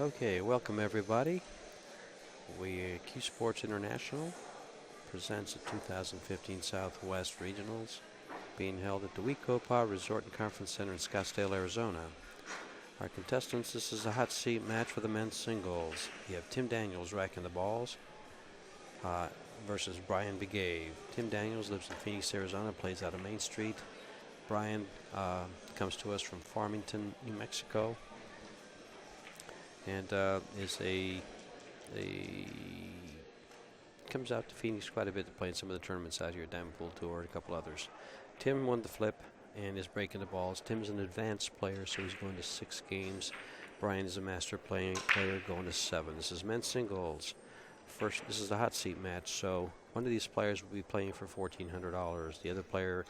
Okay, welcome everybody. CueSports International presents the 2015 Southwest Regionals being held at the Wecopa Resort and Conference Center in Scottsdale, Arizona. Our contestants, this is a hot seat match for the men's singles. You have Tim Daniels racking the balls versus Brian Begay. Tim Daniels lives in Phoenix, Arizona, plays out of Main Street. Brian comes to us from Farmington, New Mexico, and comes out to Phoenix quite a bit to play in some of the tournaments out here, Diamond Pool Tour and a couple others. Tim won the flip and is breaking the balls. Tim's an advanced player, so he's going to 6 games. Brian is a master player going to 7. This is men's singles. First, this is a hot seat match, so one of these players will be playing for $1,400. The other player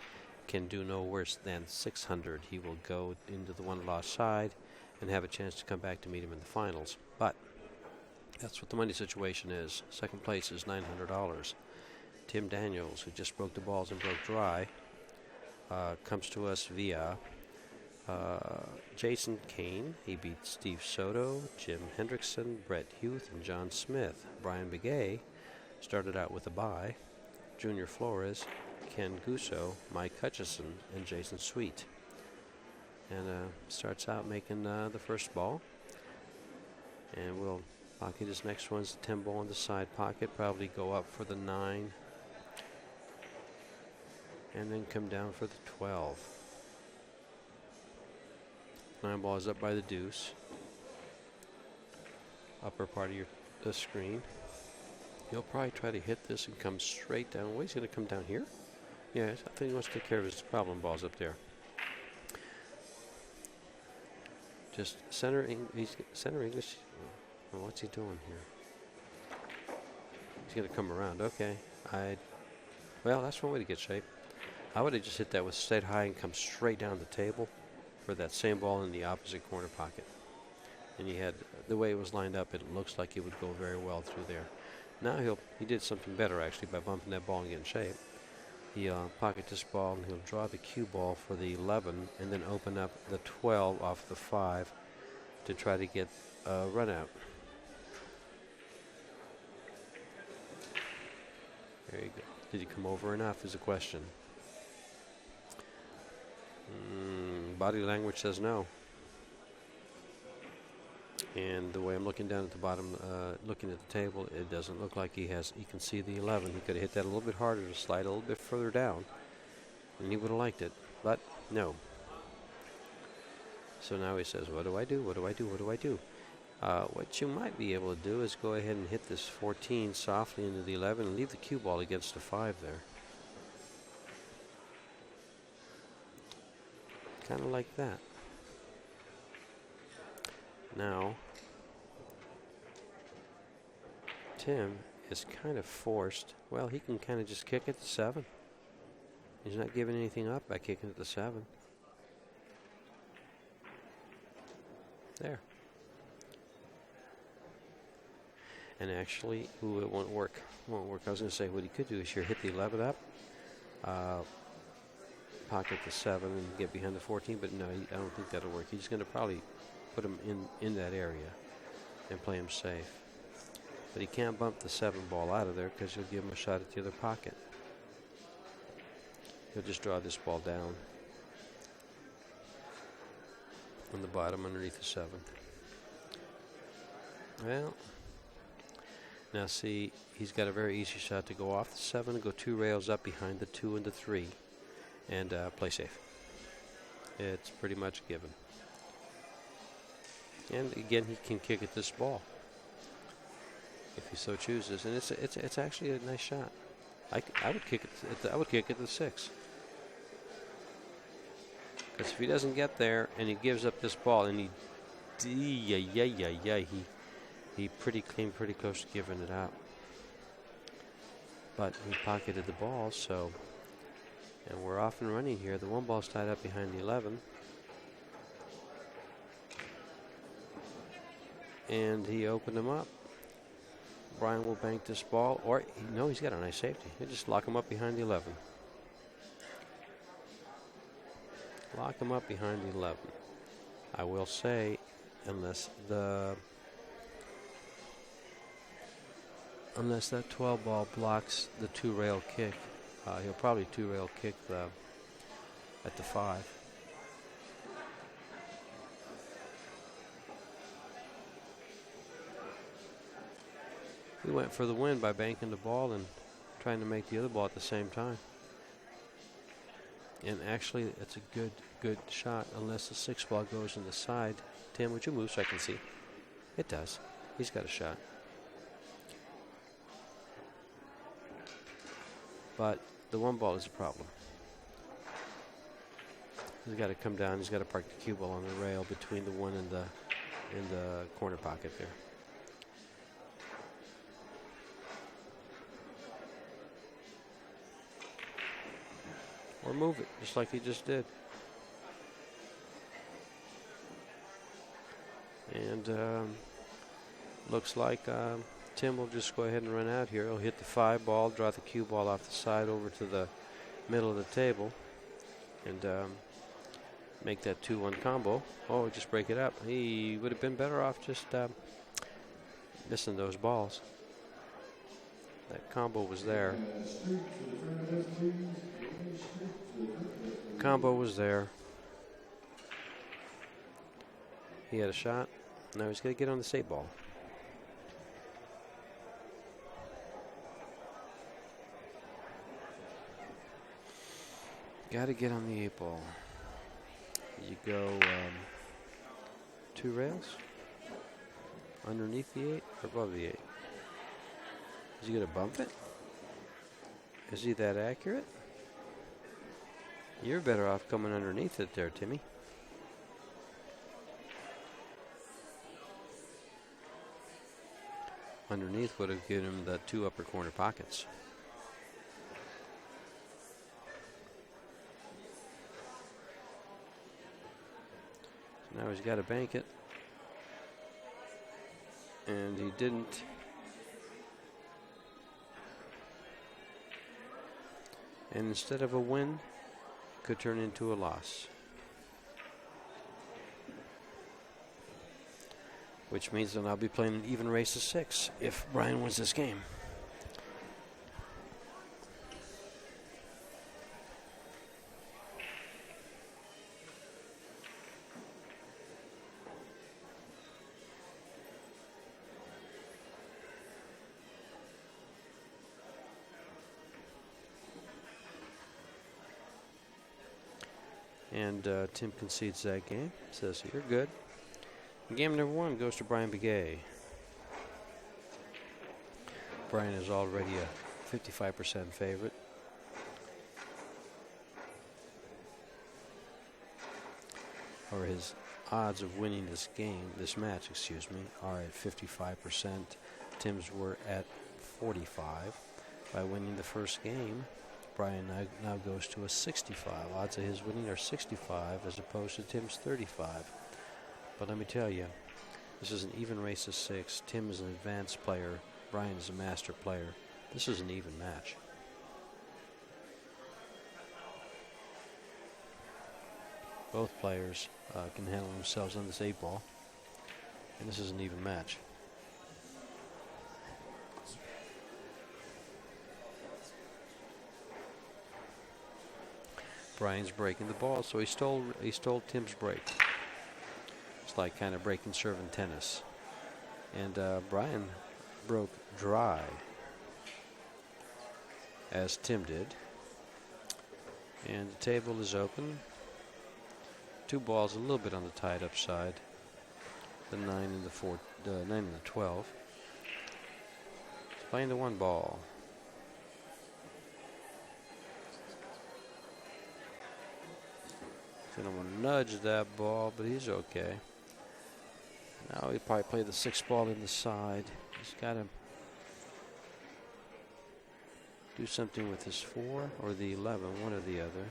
can do no worse than $600. He will go into the one lost side and have a chance to come back to meet him in the finals. But that's what the money situation is. Second place is $900. Tim Daniels, who just broke the balls and broke dry, comes to us via Jason Kane. He beat Steve Soto, Jim Hendrickson, Brett Huth, and John Smith. Brian Begay started out with a bye. Junior Flores, Ken Gusso, Mike Hutchison, and Jason Sweet. And starts out making the first ball. And we'll pocket his next one's the 10 ball in the side pocket, probably go up for the 9. And then come down for the 12. 9 ball is up by the deuce. Upper part of the screen. He'll probably try to hit this and come straight down. Well, he's going to come down here. Yeah, I think he wants to take care of his problem balls up there. Just center English. Well, what's he doing here? He's going to come around. Okay. Well, that's one way to get shape. I would have just hit that with stayed high and come straight down the table for that same ball in the opposite corner pocket. And you had the way it was lined up, it looks like it would go very well through there. Now he did something better actually by bumping that ball and getting shape. He'll pocket this ball and he'll draw the cue ball for the 11 and then open up the 12 off the 5 to try to get a run out. There you go. Did he come over enough is a question. Body language says no. And the way I'm looking down at the bottom, looking at the table, it doesn't look like he can see the 11. He could have hit that a little bit harder to slide a little bit further down, and he would have liked it, but no. So now he says, what do I do? What do I do? What do I do? What you might be able to do is go ahead and hit this 14 softly into the 11 and leave the cue ball against the 5 there. Kind of like that. Now, Tim is kind of forced. Well, he can kind of just kick it to 7. He's not giving anything up by kicking it to 7. There. And actually, it won't work. I was going to say what he could do is here hit the 11 up, pocket the 7 and get behind the 14, but no, I don't think that'll work. He's going to probably put him in that area and play him safe. But he can't bump the 7 ball out of there because he'll give him a shot at the other pocket. He'll just draw this ball down on the bottom underneath the 7. Well, now see, he's got a very easy shot to go off the 7 and go 2 rails up behind the 2 and the 3 and play safe. It's pretty much given. And again, he can kick at this ball if he so chooses, and it's actually a nice shot. I would kick it. I would kick it to 6. Because if he doesn't get there and he gives up this ball, and he pretty close to giving it out. But he pocketed the ball, so, and we're off and running here. The 1 ball's tied up behind the 11. And he opened him up. Brian will bank this ball, or no, he's got a nice safety. He'll just lock him up behind the 11. Lock him up behind the 11. I will say, unless the unless that 12 ball blocks the 2-rail kick. He'll probably 2-rail kick at the 5. He went for the win by banking the ball and trying to make the other ball at the same time. And actually, it's a good shot unless the 6 ball goes in the side. Tim, would you move so I can see? It does. He's got a shot. But the 1 ball is a problem. He's got to come down. He's got to park the cue ball on the rail between the 1 and the corner pocket there. Or move it, just like he just did. And looks like Tim will just go ahead and run out here. He'll hit the 5 ball, draw the cue ball off the side over to the middle of the table, and make that 2-1 combo. Oh, just break it up. He would have been better off just missing those balls. That combo was there. Combo was there. He had a shot. Now he's going to get on the 8 ball. Got to get on the 8 ball. You go 2 rails underneath the 8 or above the 8. Is he going to bump it? Is he that accurate? You're better off coming underneath it there, Timmy. Underneath would have given him the 2 upper corner pockets. So now he's got to bank it. And he didn't. And instead of a win, could turn into a loss. Which means then I'll be playing an even race of 6 if Brian wins this game. And Tim concedes that game. Says, you're good. Game number 1 goes to Brian Begay. Brian is already a 55% favorite. Or his odds of winning this match, are at 55%. Tim's were at 45. By winning the first game, Brian now goes to a 65. Odds of his winning are 65 as opposed to Tim's 35. But let me tell you, this is an even race of 6. Tim is an advanced player. Brian is a master player. This is an even match. Both players can handle themselves on this 8 ball. And this is an even match. Brian's breaking the ball, so he stole Tim's break. It's like kind of breaking serve in tennis. And Brian broke dry, as Tim did. And the table is open. 2 balls a little bit on the tied up side. The 9 and the 9 and the 12. He's playing the 1 ball. Gonna want to nudge that ball, but he's okay. Now he probably play the 6 ball in the side. He's got to do something with his 4 or the 11, one or the other.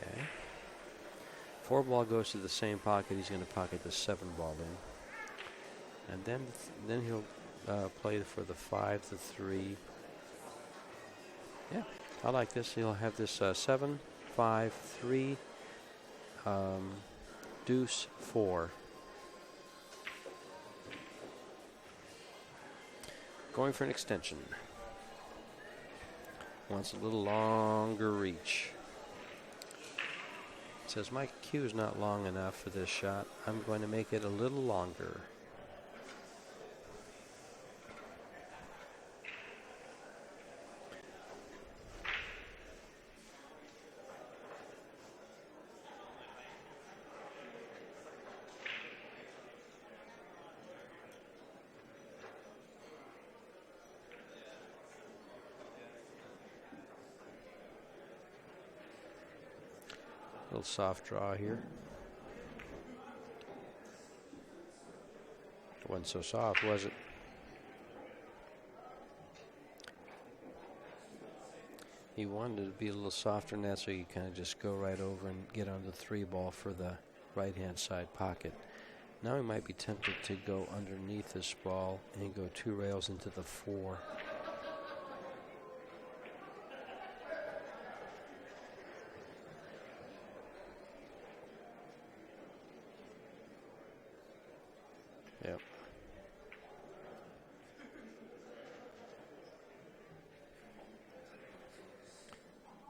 Okay. 4 ball goes to the same pocket. He's going to pocket the 7 ball in, and then he'll play for the 5, the 3. Yeah, I like this. He'll have this 7, 5, 3, deuce, 4. Going for an extension. Wants a little longer reach. Says my cue is not long enough for this shot. I'm going to make it a little longer. Little soft draw here. Wasn't so soft, was it? He wanted it to be a little softer than that, so you kind of just go right over and get on the 3 ball for the right-hand side pocket. Now he might be tempted to go underneath this ball and go 2 rails into the 4. Yep.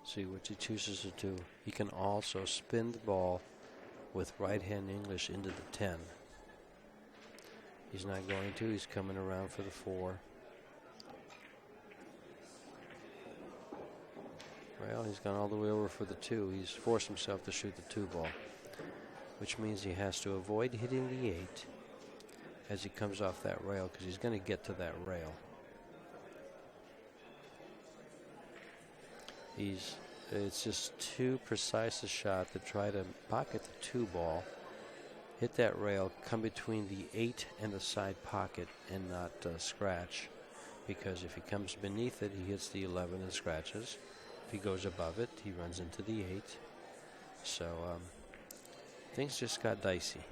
See what he chooses to do. He can also spin the ball with right-hand English into the 10. He's not going to. He's coming around for the 4. Well, he's gone all the way over for the 2. He's forced himself to shoot the 2 ball, which means he has to avoid hitting the 8 as he comes off that rail, because he's going to get to that rail. It's just too precise a shot to try to pocket the 2 ball, hit that rail, come between the 8 and the side pocket and not scratch, because if he comes beneath it, he hits the 11 and scratches. If he goes above it, he runs into the 8. So things just got dicey.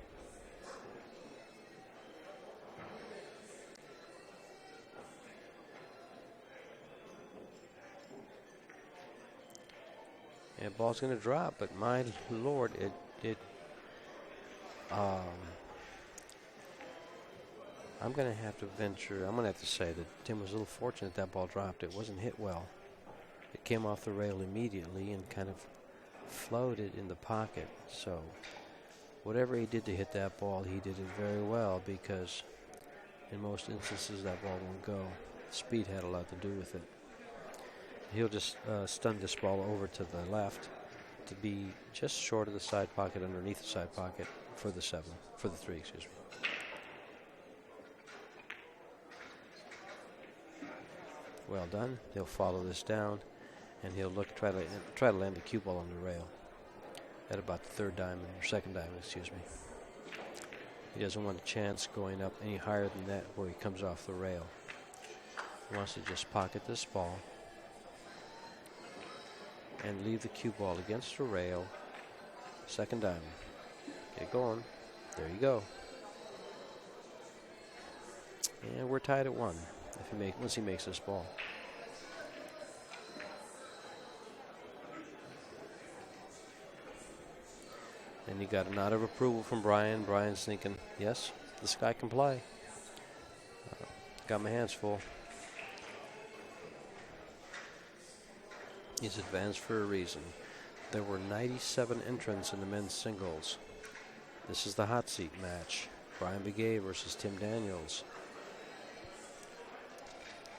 And ball's going to drop, but my lord, I'm going to have to venture. I'm going to have to say that Tim was a little fortunate that ball dropped. It wasn't hit well. It came off the rail immediately and kind of floated in the pocket. So whatever he did to hit that ball, he did it very well, because in most instances that ball won't go. Speed had a lot to do with it. He'll just stun this ball over to the left to be just short of the side pocket, underneath the side pocket for the 7, for the 3, excuse me. Well done. He'll follow this down, and he'll try to land the cue ball on the rail at about the 3rd diamond, or 2nd diamond, excuse me. He doesn't want a chance going up any higher than that where he comes off the rail. He wants to just pocket this ball and leave the cue ball against the rail, 2nd diamond. Get going. There you go. And we're tied at 1 once he makes this ball. And you got a nod of approval from Brian. Brian's thinking, yes, this guy can play. Got my hands full. He's advanced for a reason. There were 97 entrants in the men's singles. This is the hot seat match. Brian Begay versus Tim Daniels.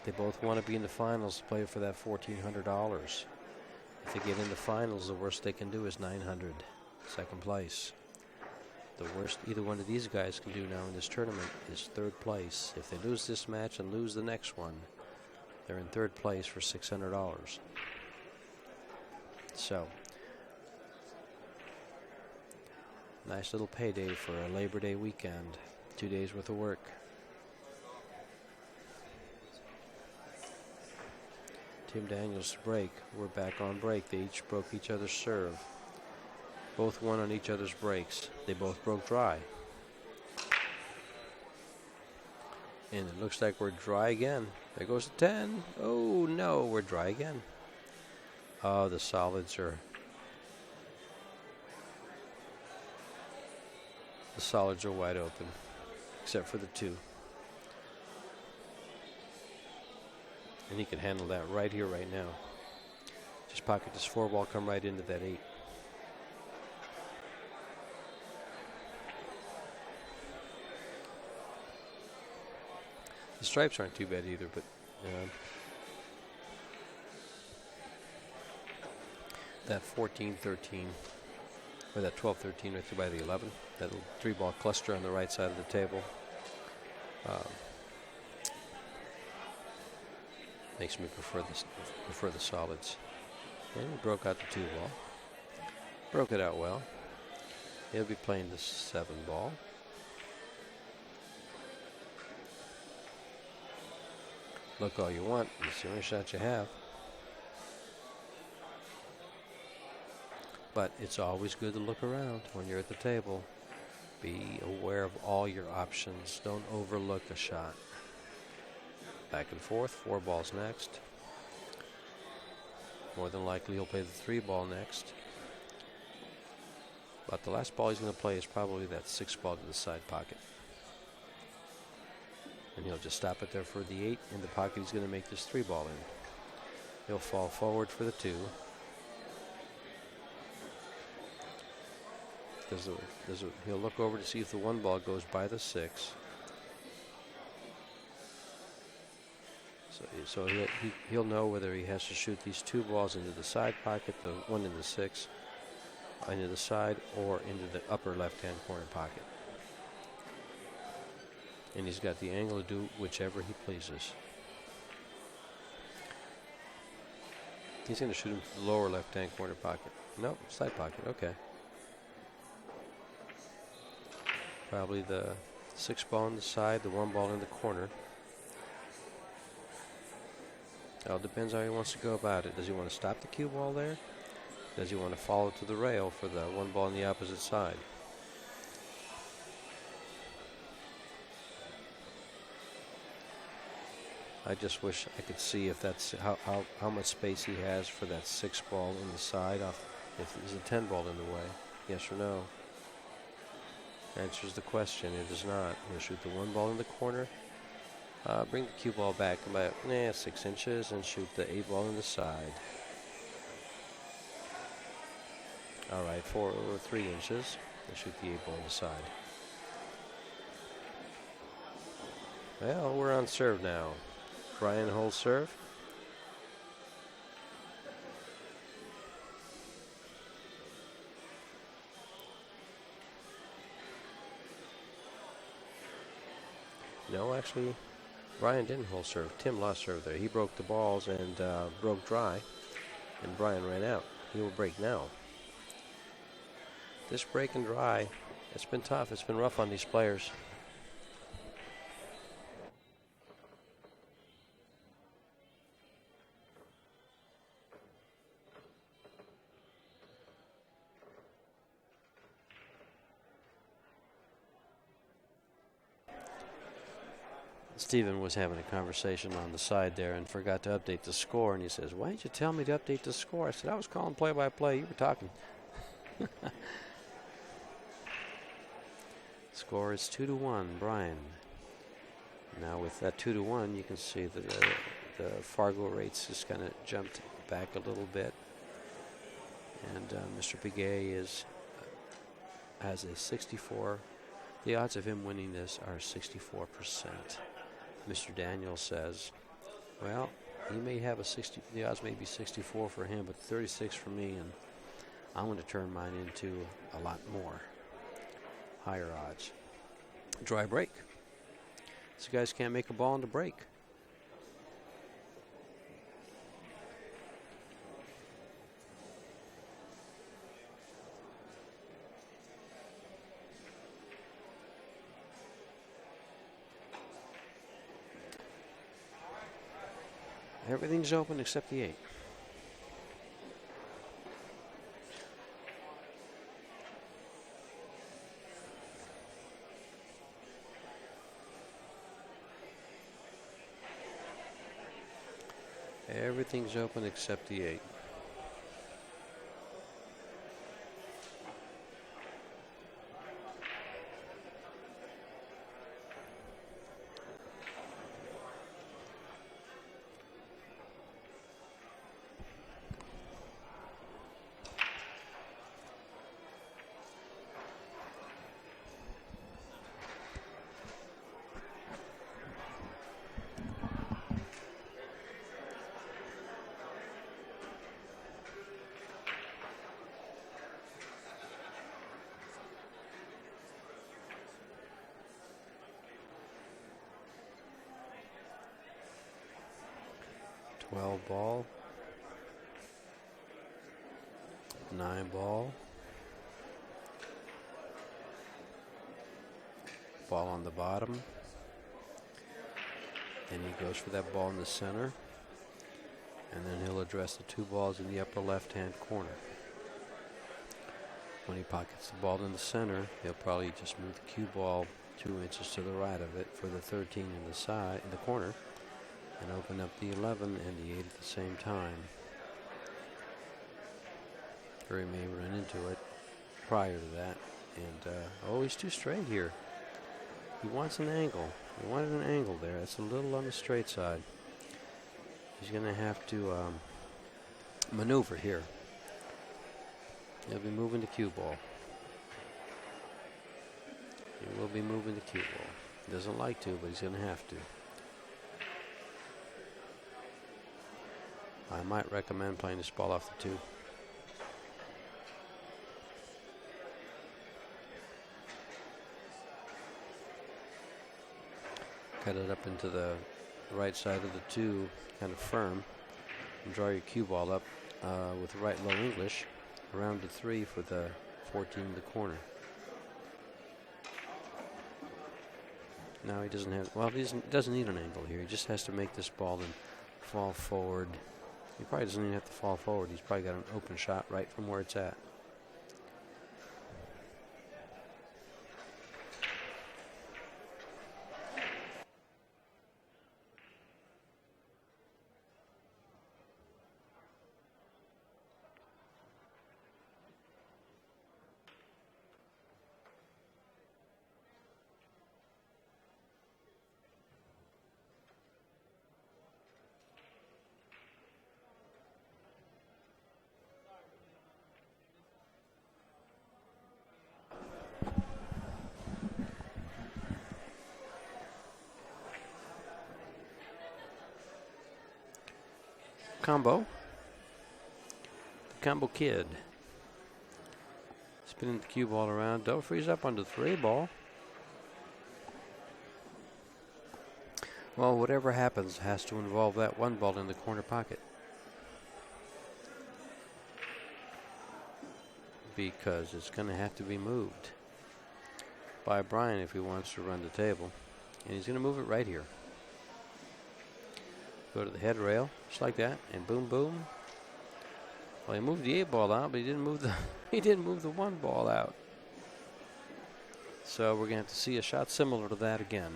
They both want to be in the finals to play for that $1,400. If they get in the finals, the worst they can do is $900, 2nd place. The worst either one of these guys can do now in this tournament is 3rd place. If they lose this match and lose the next one, they're in 3rd place for $600. So, nice little payday for a Labor Day weekend. 2 days worth of work. Tim Daniels break. We're back on break. They each broke each other's serve. Both won on each other's breaks. They both broke dry. And it looks like we're dry again. There goes the 10. Oh no, we're dry again. Oh, the solids are wide open, except for the 2. And he can handle that right here, right now. Just pocket this 4 ball, come right into that 8. The stripes aren't too bad either, but that 14-13, or that 12-13 right there by the 11, that little 3 ball cluster on the right side of the table. Makes me prefer the solids. And he broke out the 2 ball. Broke it out well. He'll be playing the 7 ball. Look all you want. It's the only shot you have. But it's always good to look around when you're at the table. Be aware of all your options. Don't overlook a shot. Back and forth. 4 balls next. More than likely he'll play the 3 ball next. But the last ball he's going to play is probably that 6 ball to the side pocket. And he'll just stop it there for the 8. In the pocket he's going to make this 3 ball in. He'll fall forward for the 2. He'll look over to see if the 1 ball goes by the 6. So he'll know whether he has to shoot these 2 balls into the side pocket, the 1 in the 6, into the side, or into the upper left-hand corner pocket. And he's got the angle to do whichever he pleases. He's going to shoot him to the lower left-hand corner pocket. Nope, side pocket, okay. Probably the 6 ball on the side, the 1 ball in the corner. It all depends how he wants to go about it. Does he want to stop the cue ball there? Does he want to follow to the rail for the 1 ball on the opposite side? I just wish I could see if that's how much space he has for that 6 ball in the side. If there's a 10 ball in the way, yes or no? Answers the question. It is not. He'll shoot the 1 ball in the corner. Bring the cue ball back about 6 inches and shoot the 8 ball in the side. All right, 4 or 3 inches and shoot the 8 ball in the side. Well, we're on serve now. Brian holds serve. No, actually, Brian didn't hold serve. Tim lost serve there. He broke the balls and broke dry, and Brian ran out. He will break now. This break and dry, it's been tough. It's been rough on these players. Steven was having a conversation on the side there and forgot to update the score, and he says, "Why didn't you tell me to update the score?" I said, "I was calling play-by-play. You were talking." Score is 2-1, Brian. Now with that 2-1, you can see that the Fargo rates just kind of jumped back a little bit, and Mr. Begay has a 64. The odds of him winning this are 64%. Mr. Daniel says, well, he may have the odds may be 64 for him, but 36 for me, and I'm going to turn mine into a lot more. Higher odds. Dry break. These guys can't make a ball in the break. Everything's open except the 8. Everything's open except the 8. 12 ball. 9 ball. Ball on the bottom. And he goes for that ball in the center. And then he'll address the 2 balls in the upper left-hand corner. When he pockets the ball in the center, he'll probably just move the cue ball 2 inches to the right of it for the 13 in the side, in the corner, and open up the 11 and the 8 at the same time. Or he may run into it prior to that. And, oh, he's too straight here. He wants an angle. He wanted an angle there. That's a little on the straight side. He's going to have to maneuver here. He'll be moving the cue ball. He will be moving the cue ball. He doesn't like to, but he's going to have to. I might recommend playing this ball off the 2. Cut it up into the right side of the 2, kind of firm, and draw your cue ball up with the right low English around the 3 for the 14 in the corner. Now he doesn't have, well, he doesn't need an angle here. He just has to make this ball and fall forward. He probably doesn't even have to fall forward. He's probably got an open shot right from where it's at. Combo. The combo kid. Spinning the cue ball around. Don't freeze up on the 3 ball. Well, whatever happens has to involve that 1 ball in the corner pocket. Because it's going to have to be moved by Brian if he wants to run the table. And he's going to move it right here. Go to the head rail, just like that, and boom, boom. Well, he moved the 8 ball out, but he didn't move the 1 ball out. So we're gonna have to see a shot similar to that again.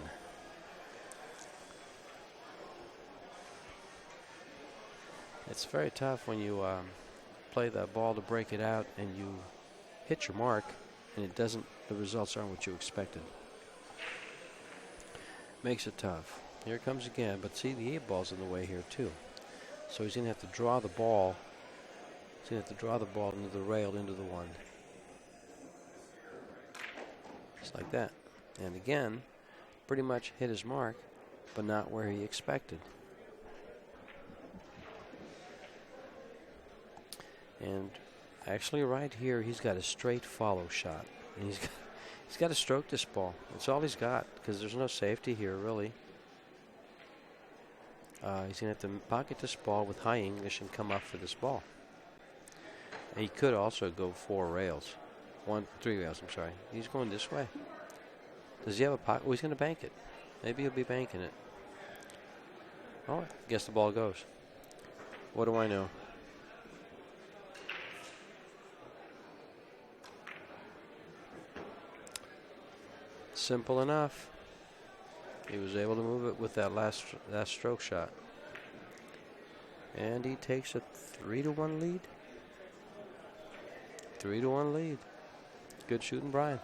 It's very tough when you play the ball to break it out and you hit your mark, and it doesn't. The results aren't what you expected. Makes it tough. Here it comes again, but see, the 8 ball's in the way here too. So he's going to have to draw the ball. He's going to have to draw the ball into the rail, into the 1. Just like that. And again, pretty much hit his mark, but not where he expected. And actually right here, he's got a straight follow shot. And he's got to stroke this ball. That's all he's got, because there's no safety here, really. He's going to have to pocket this ball with high English and come up for this ball. And he could also go 4 rails. 3 rails, I'm sorry. He's going this way. Does he have a pocket? Oh, he's going to bank it. Maybe he'll be banking it. Oh, I guess the ball goes. What do I know? Simple enough. He was able to move it with that last stroke shot. And he takes a 3-1 lead. 3-1 lead. Good shooting, Brian.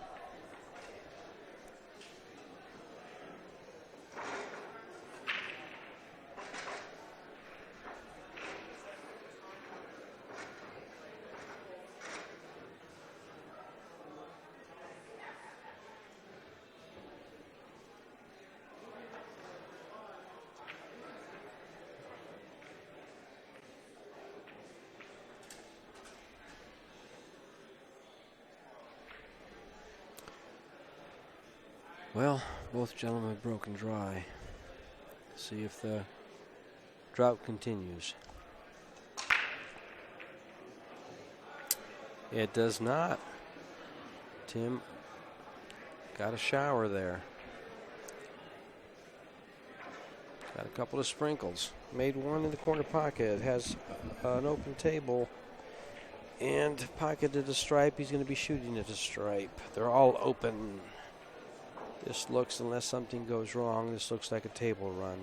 Well, both gentlemen have broken dry. See if the drought continues. It does not. Tim got a shower there. Got a couple of sprinkles. Made one in the corner pocket. Has an open table. And pocketed a stripe. He's going to be shooting at a stripe. They're all open. This looks, unless something goes wrong, this looks like a table run.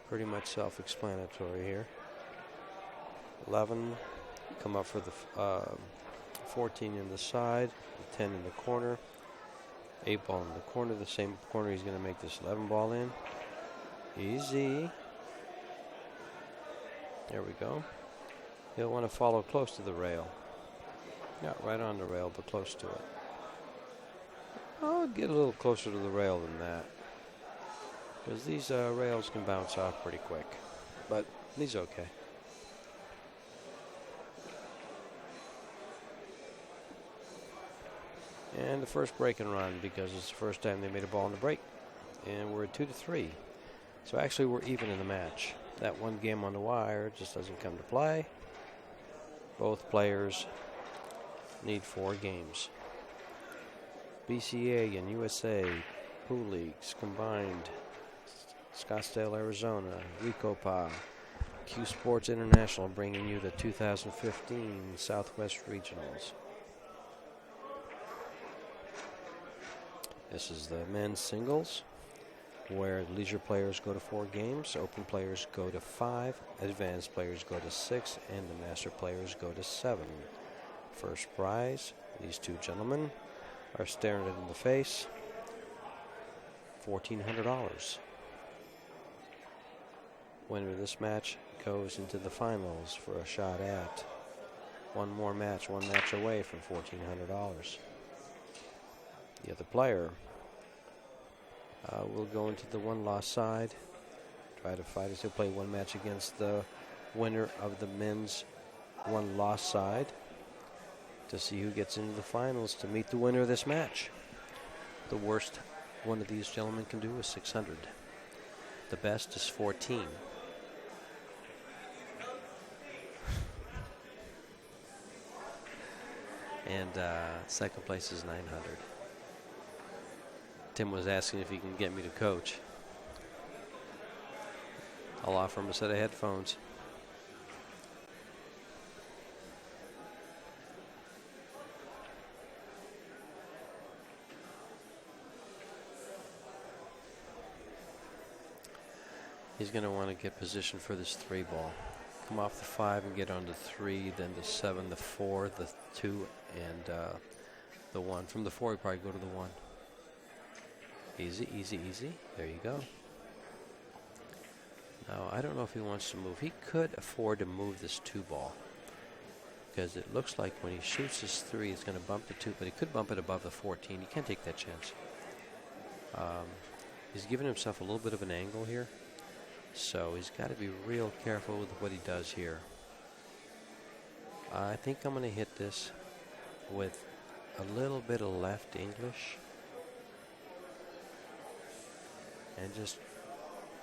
Pretty much self-explanatory here. 11 come up for the 14 in the side, 10 in the corner, 8 ball in the corner, the same corner he's going to make this 11 ball in. Easy. There we go. He'll want to follow close to the rail. Not right on the rail, but close to it. I'll get a little closer to the rail than that, because these rails can bounce off pretty quick, but he's okay. And the first break and run, because it's the first time they made a ball in the break. And we're at 2-3. So actually we're even in the match. That one game on the wire just doesn't come to play. Both players need 4 games. BCA and USA Pool Leagues combined. Scottsdale, Arizona, Ricopa, CueSports International bringing you the 2015 Southwest Regionals. This is the men's singles, where leisure players go to 4 games, open players go to 5, advanced players go to 6, and the master players go to 7. First prize, these 2 gentlemen are staring it in the face, $1,400. Winner of this match goes into the finals for a shot at one match away from $1,400. The other player will go into the one-loss side, try to fight as he'll play one match against the winner of the men's one-loss side to see who gets into the finals to meet the winner of this match. The worst one of these gentlemen can do is 600. The best is 14. And second place is 900. Tim was asking if he can get me to coach. I'll offer him a set of headphones. He's going to want to get position for this 3 ball. Come off the 5 and get on the 3, then the 7, the 4, the 2, and the 1. From the 4, he probably go to the 1. Easy, easy, easy. There you go. Now, I don't know if he wants to move. He could afford to move this 2 ball, because it looks like when he shoots his 3, it's going to bump the 2, but he could bump it above the 14. You can't take that chance. He's giving himself a little bit of an angle here, so he's got to be real careful with what he does here. I think I'm going to hit this with a little bit of left English and just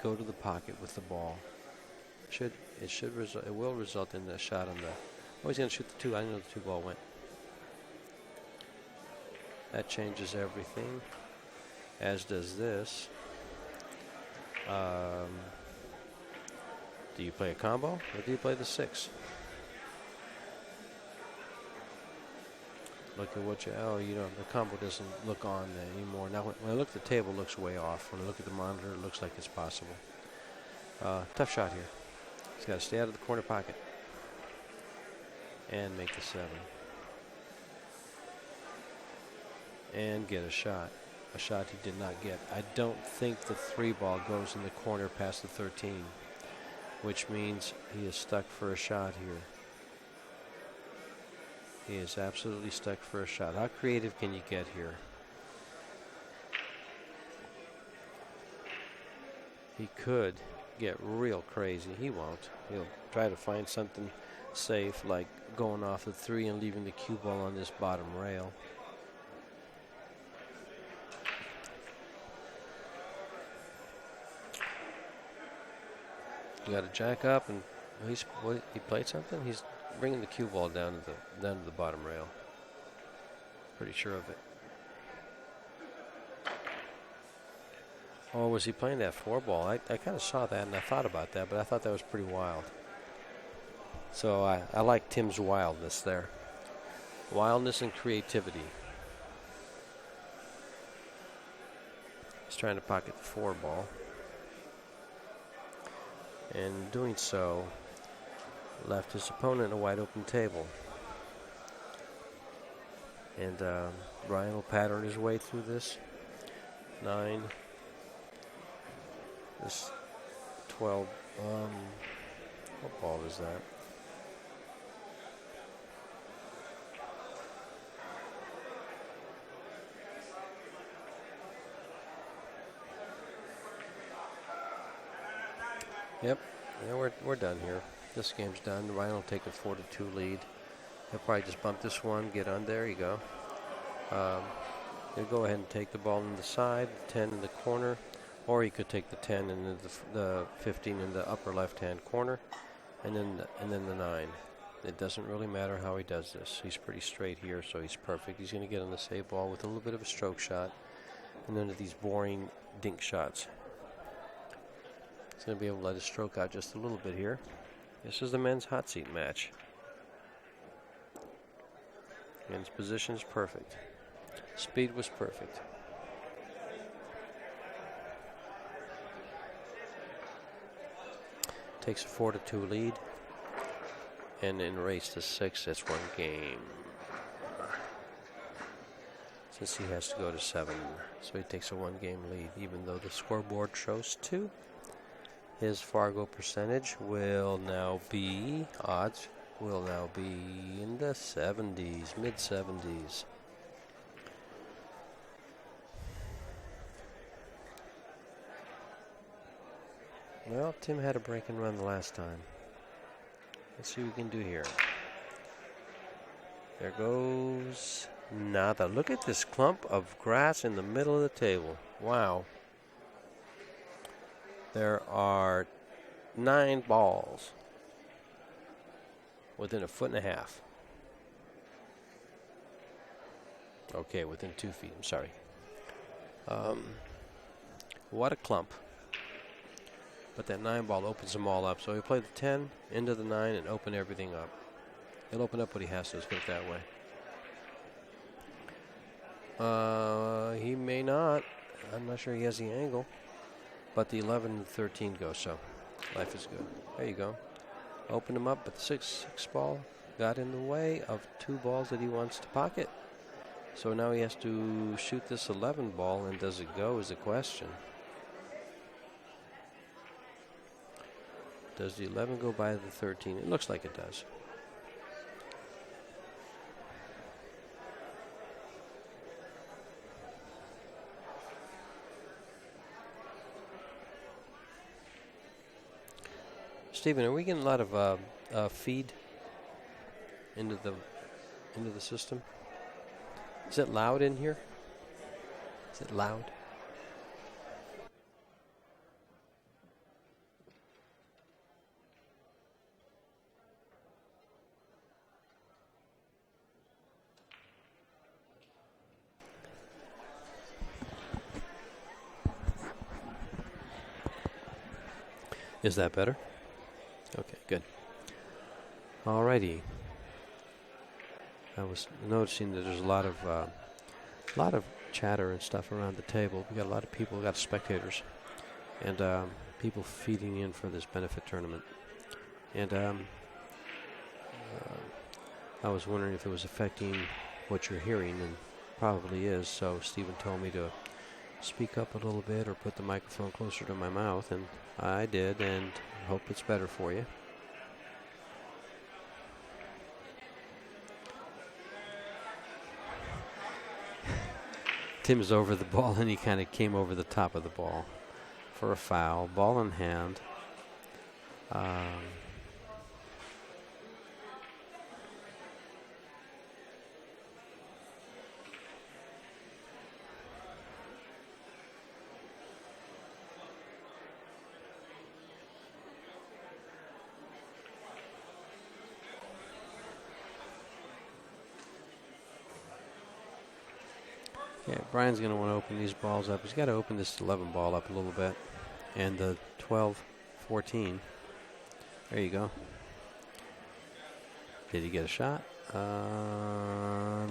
go to the pocket with the ball. It will result in a shot on the. Oh, he's going to shoot the 2. I didn't know the 2 ball went. That changes everything, as does this. Do you play a combo or do you play the 6? Look at what you. Oh, you know, the combo doesn't look on anymore. Now, when I look at the table, it looks way off. When I look at the monitor, it looks like it's possible. Tough shot here. He's got to stay out of the corner pocket and make the 7 and get a shot. A shot he did not get. I don't think the 3 ball goes in the corner past the 13, which means he is stuck for a shot here. He is absolutely stuck for a shot. How creative can you get here? He could get real crazy. He won't. He'll try to find something safe, like going off the 3 and leaving the cue ball on this bottom rail. You got to jack up, and he played something. He's bringing the cue ball down to the bottom rail. Pretty sure of it. Or was he playing that 4 ball? I kind of saw that and I thought about that, but I thought that was pretty wild. So I like Tim's wildness there. Wildness and creativity. He's trying to pocket the 4 ball. And doing so, left his opponent a wide open table. And Brian will pattern his way through this. 9. This 12. What ball is that? Yep. Yeah, we're done here. This game's done. Ryan will take a 4-2 lead. He'll probably just bump this one, get on. There you go. He'll go ahead and take the ball on the side, 10 in the corner, or he could take the 10 and the 15 in the upper left-hand corner, and then the 9. It doesn't really matter how he does this. He's pretty straight here, so he's perfect. He's going to get on the save ball with a little bit of a stroke shot, and then these boring dink shots. He's going to be able to let his stroke out just a little bit here. This is the men's hot seat match. Men's position is perfect. Speed was perfect. Takes a 4-2 lead. And in race to 6, that's 1 game. Since he has to go to 7. So he takes a 1-game lead, even though the scoreboard shows 2. His Fargo percentage will now be, odds will now be in the 70s, mid-70s. Well, Tim had a break and run the last time. Let's see what we can do here. There goes nada. Look at this clump of grass in the middle of the table. Wow. There are 9 balls within 1.5 feet. Okay, within 2 feet. I'm sorry. What a clump. But that 9 ball opens them all up. So he'll play the 10 into the 9 and open everything up. He'll open up what he has to, let's put it that way. He may not. I'm not sure he has the angle. But the 11 and 13 go, so life is good. There you go. Open him up, but the 6 ball got in the way of 2 balls that he wants to pocket. So now he has to shoot this 11 ball, and does it go is the question. Does the 11 go by the 13? It looks like it does. Stephen, are we getting a lot of feed into the system? Is it loud in here? Is it loud? Is that better? Okay, good. Alrighty. I was noticing that there's a lot of chatter and stuff around the table. We got a lot of people, we got spectators, and people feeding in for this benefit tournament. And I was wondering if it was affecting what you're hearing, and probably is. So Stephen told me to speak up a little bit or put the microphone closer to my mouth, and I did, and hope it's better for you. Tim's over the ball, and he kind of came over the top of the ball for a foul. Ball in hand. Yeah, Brian's going to want to open these balls up. He's got to open this 11 ball up a little bit. And the 12-14. There you go. Did he get a shot?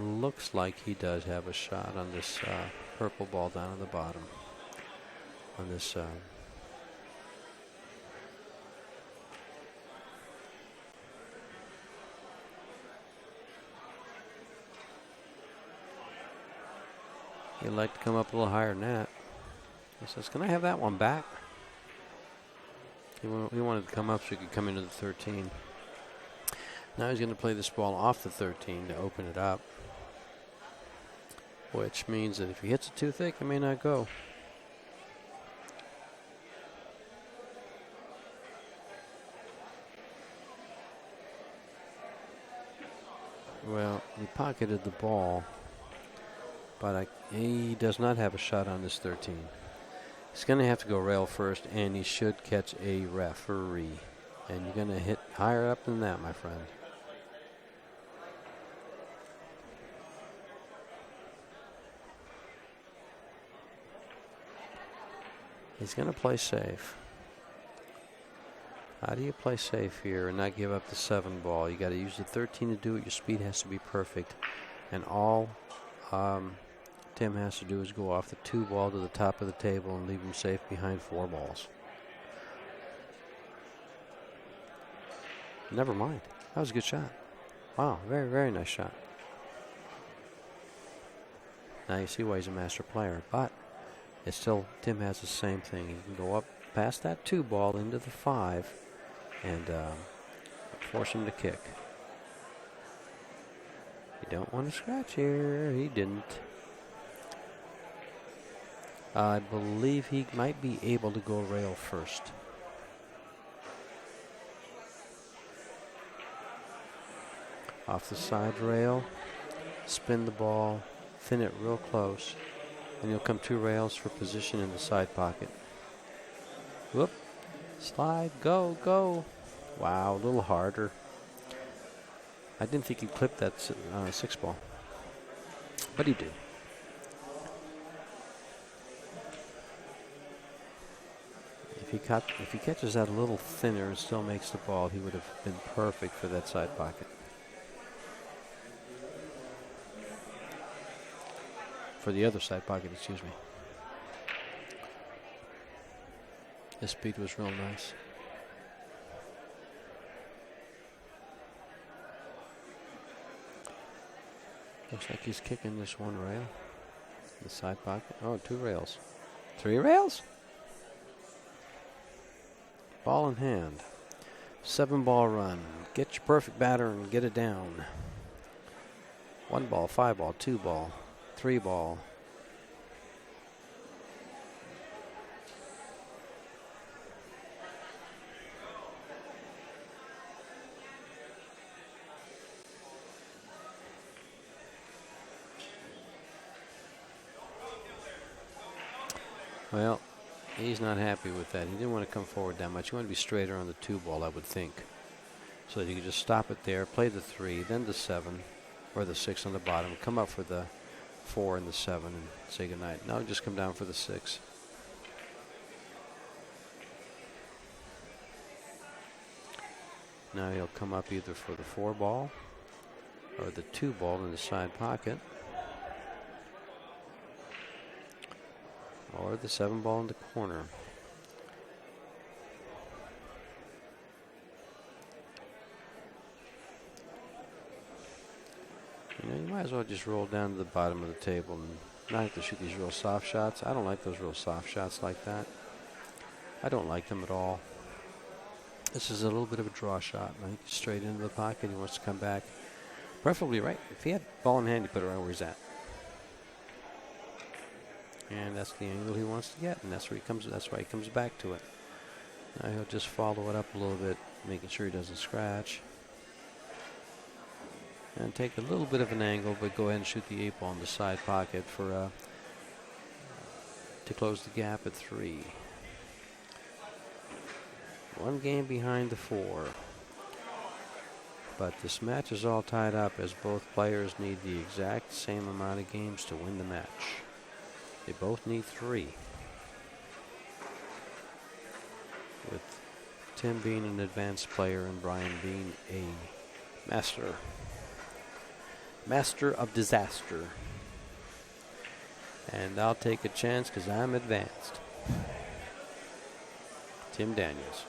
Looks like he does have a shot on this purple ball down at the bottom. On this. He'd like to come up a little higher than that. He says, "Can I have that one back?" He wanted to come up so he could come into the 13. Now he's going to play this ball off the 13 to open it up. Which means that if he hits it too thick, it may not go. Well, he pocketed the ball, but he does not have a shot on this 13. He's going to have to go rail first, and he should catch a referee. And you're going to hit higher up than that, my friend. He's going to play safe. How do you play safe here and not give up the 7 ball? You got to use the 13 to do it. Your speed has to be perfect. And all Tim has to do is go off the 2 ball to the top of the table and leave him safe behind 4 balls. Never mind. That was a good shot. Wow, very, very nice shot. Now you see why he's a master player. But it's still, Tim has the same thing. He can go up past that 2 ball into the 5 and force him to kick. You don't want to scratch here. He didn't. I believe he might be able to go rail first. Off the side rail, spin the ball, thin it real close, and you'll come 2 rails for position in the side pocket. Whoop, slide, go, go. Wow, a little harder. I didn't think he clipped that 6 ball, but he did. If he catches that a little thinner and still makes the ball, he would have been perfect for that side pocket. For the other side pocket, excuse me. His speed was real nice. Looks like he's kicking this 1 rail. The side pocket. Oh, 2 rails. 3 rails? Ball in hand. 7 ball run. Get your perfect batter and get it down. 1 ball, 5 ball, 2 ball, 3 ball. Well, he's not happy with that. He didn't want to come forward that much. He wanted to be straighter on the 2 ball, I would think. So that you could just stop it there, play the 3, then the 7, or the 6 on the bottom, come up for the 4 and the 7 and say goodnight. Now just come down for the 6. Now he'll come up either for the 4 ball or the 2 ball in the side pocket, or the 7 ball in the corner. You know, you might as well just roll down to the bottom of the table and not have to shoot these real soft shots. I don't like those real soft shots like that. I don't like them at all. This is a little bit of a draw shot. Right? Straight into the pocket. He wants to come back. Preferably right. If he had ball in hand, he put it right where he's at. And that's the angle he wants to get, and that's where he comes. That's why he comes back to it. Now he'll just follow it up a little bit, making sure he doesn't scratch. And take a little bit of an angle, but go ahead and shoot the 8-ball in the side pocket for to close the gap at 3. 1 game behind the 4. But this match is all tied up as both players need the exact same amount of games to win the match. They both need 3. With Tim being an advanced player and Brian being a master of disaster. And I'll take a chance because I'm advanced. Tim Daniels.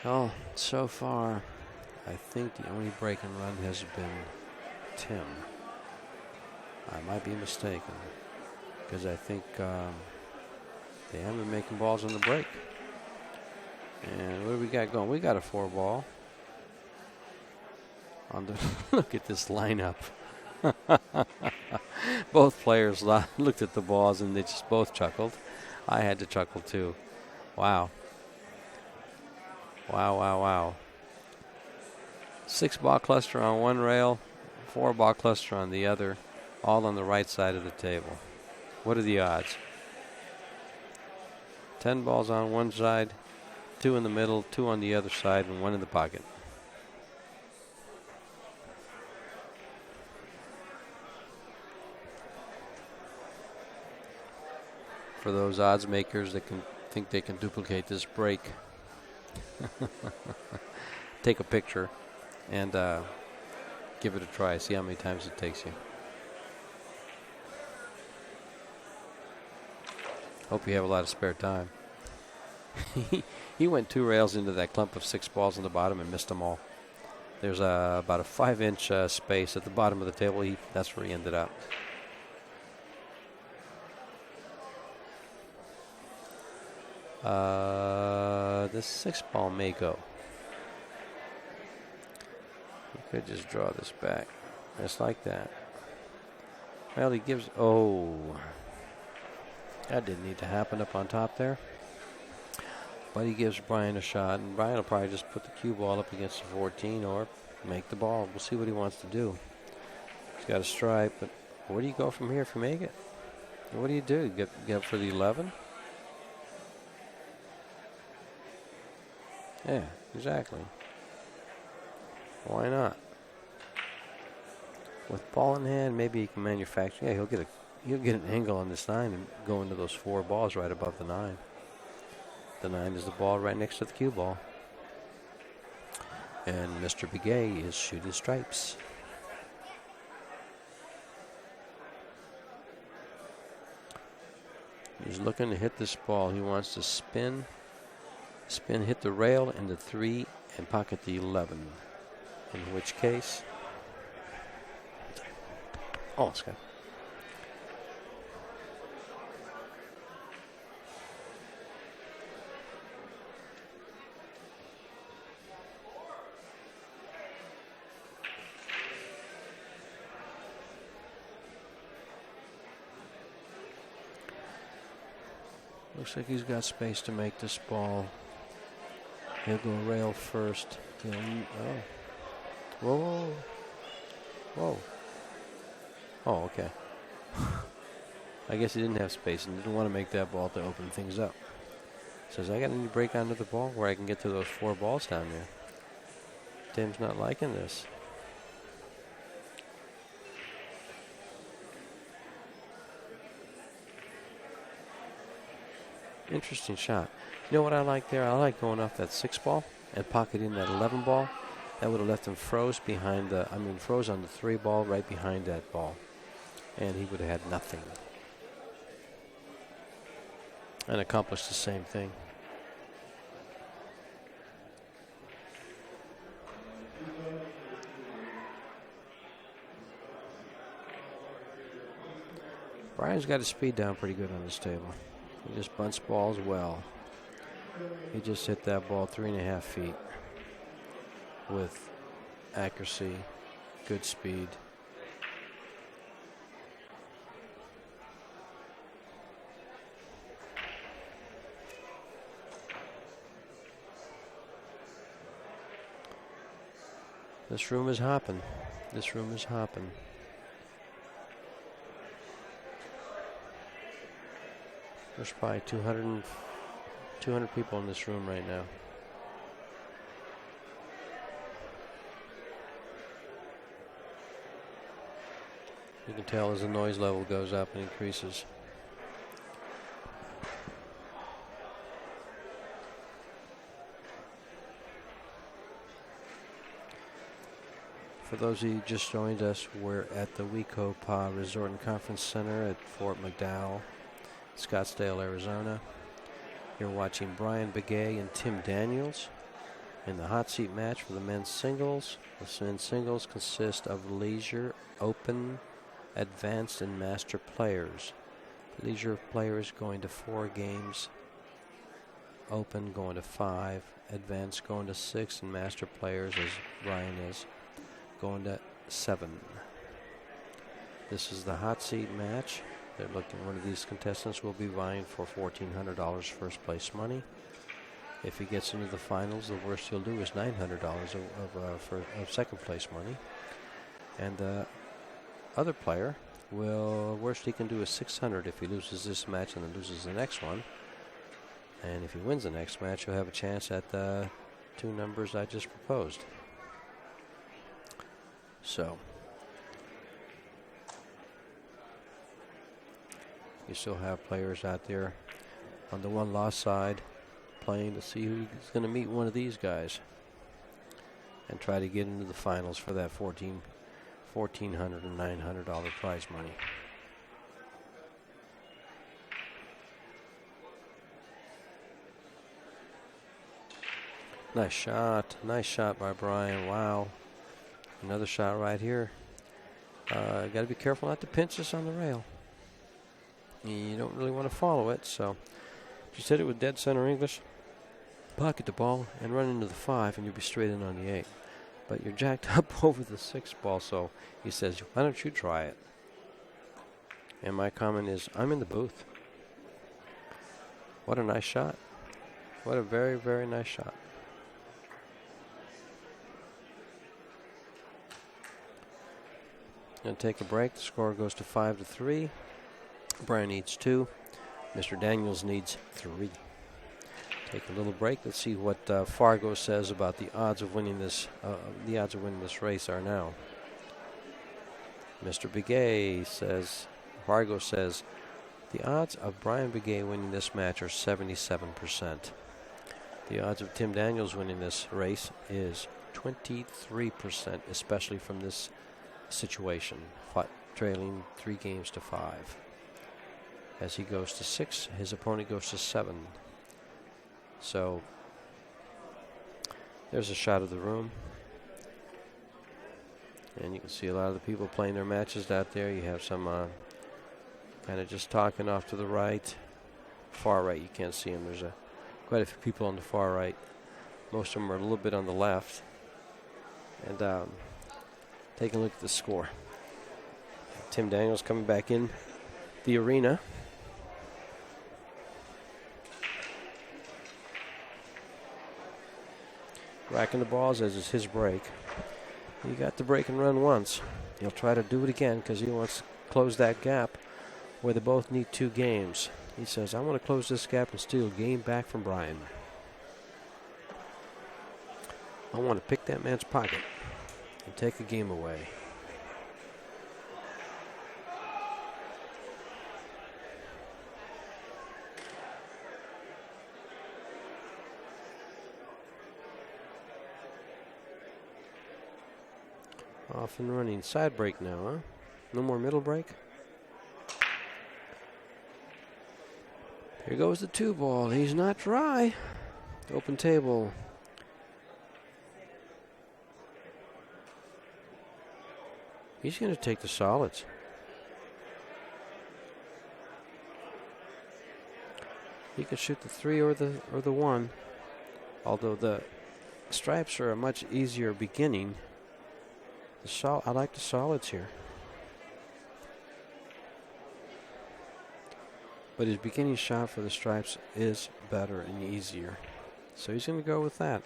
Well, so far, I think the only break and run has been Tim. I might be mistaken, because I think they haven't been making balls on the break. And what do we got going? We got a 4-ball. On the look at this lineup. Both players looked at the balls and they just both chuckled. I had to chuckle too. Wow. Wow, wow, wow. 6-ball cluster on one rail, 4-ball cluster on the other, all on the right side of the table. What are the odds? 10 balls on one side, 2 in the middle, 2 on the other side, and 1 in the pocket. For those odds makers that can think they can duplicate this break, take a picture and give it a try. See how many times it takes you. Hope you have a lot of spare time. He went 2 rails into that clump of 6 balls on the bottom and missed them all. There's about a 5-inch space at the bottom of the table. That's where he ended up. This 6-ball may go. He could just draw this back. Just like that. Well, he gives... Oh. That didn't need to happen up on top there. But he gives Brian a shot, and Brian will probably just put the cue ball up against the 14 or make the ball. We'll see what he wants to do. He's got a stripe, but where do you go from here if you make it? What do? Get up for the 11? Yeah, exactly. Why not? With ball in hand, maybe he can manufacture. Yeah, he'll get an angle on this 9 and go into those 4 balls right above the 9. The 9 is the ball right next to the cue ball. And Mr. Begay is shooting stripes. He's looking to hit this ball. He wants to spin, hit the rail in the 3, and pocket the 11. In which case... Oh, Scott. Looks like he's got space to make this ball. He'll go rail first. Whoa. Whoa. Oh, okay. I guess he didn't have space and didn't want to make that ball to open things up. Says, I got to break onto the ball where I can get to those 4 balls down there. Tim's not liking this. Interesting shot. You know what I like there? I like going off that 6 ball and pocketing that 11 ball. That would have left him froze on the 3 ball right behind that ball. And he would have had nothing. And accomplished the same thing. Brian's got his speed down pretty good on this table. He just bunts balls well. He just hit that ball 3.5 feet with accuracy, good speed. This room is hopping. This room is hopping. There's probably 200 people in this room right now. You can tell as the noise level goes up and increases. For those of you who just joined us, we're at the Wecopa Resort and Conference Center at Fort McDowell, Scottsdale, Arizona. You're watching Brian Begay and Tim Daniels in the hot seat match for the men's singles. The men's singles consist of leisure, open, advanced, and master players. Leisure players going to 4 games, open going to 5, advanced going to 6, and master players, as Brian is, going to 7. This is the hot seat match. They're looking. One of these contestants will be vying for $1,400 first place money. If he gets into the finals, the worst he'll do is $900 of second place money. And the other player will, worst he can do is $600 if he loses this match and then loses the next one. And if he wins the next match, he'll have a chance at the 2 numbers I just proposed. So, you still have players out there on the one-loss side playing to see who's going to meet one of these guys and try to get into the finals for that $1,400 and $900 prize money. Nice shot by Brian. Wow. Another shot right here. Got to be careful not to pinch this on the rail. You don't really want to follow it, so just hit it with dead center English, pocket the ball, and run into the 5, and you'll be straight in on the 8. But you're jacked up over the 6 ball, so he says, why don't you try it? And my comment is, I'm in the booth. What a nice shot. What a very, very nice shot. Going to take a break. The score goes to 5-3. Brian needs 2. Mr. Daniels needs 3. Take a little break. Let's see what Fargo says about the odds of winning this. The odds of winning this race are now. Mr. Begay says. Fargo says the odds of Brian Begay winning this match are 77%. The odds of Tim Daniels winning this race is 23%, especially from this situation, trailing 3 games to 5. As he goes to 6, his opponent goes to 7. So there's a shot of the room, and you can see a lot of the people playing their matches out there. You have some kind of just talking off to the right, far right. You can't see them. There's quite a few people on the far right. Most of them are a little bit on the left. And taking a look at the score. Tim Daniels coming back in the arena. Racking the balls, as is his break. He got the break and run once. He'll try to do it again because he wants to close that gap where they both need 2 games. He says, I want to close this gap and steal a game back from Brian. I want to pick that man's pocket and take a game away. Off and running. Side break now, huh? No more middle break. Here goes the 2 ball. He's not dry. Open table. He's going to take the solids. He can shoot the 3 or the 1. Although the stripes are a much easier beginning. I like the solids here. But his beginning shot for the stripes is better and easier. So he's going to go with that.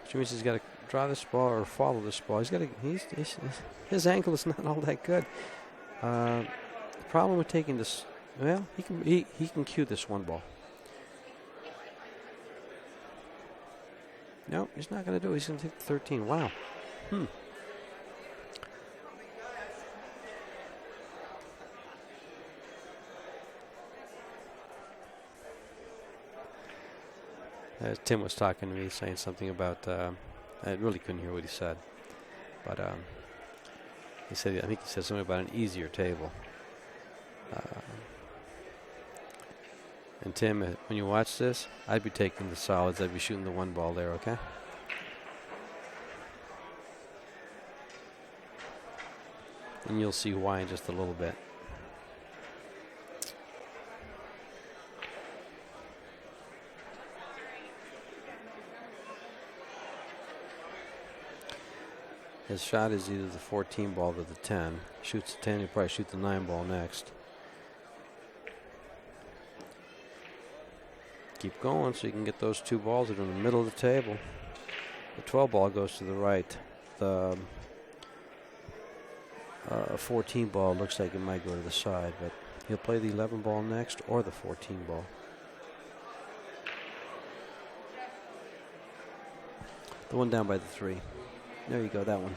Which means he's got to draw this ball or follow this ball. His angle is not all that good. The problem with taking this, well, he can cue this 1 ball. No, he's not going to do it. He's going to take the 13. Wow. Tim was talking to me, saying something about, I really couldn't hear what he said, but I think he said something about an easier table. And Tim, when you watch this, I'd be taking the solids. I'd be shooting the 1 ball there, okay? And you'll see why in just a little bit. His shot is either the 14 ball or the 10. Shoots the 10, he'll probably shoot the 9 ball next. Keep going so you can get those 2 balls that are in the middle of the table. The 12 ball goes to the right. The 14 ball looks like it might go to the side, but he'll play the 11 ball next or the 14 ball. The one down by the 3. There you go, that one.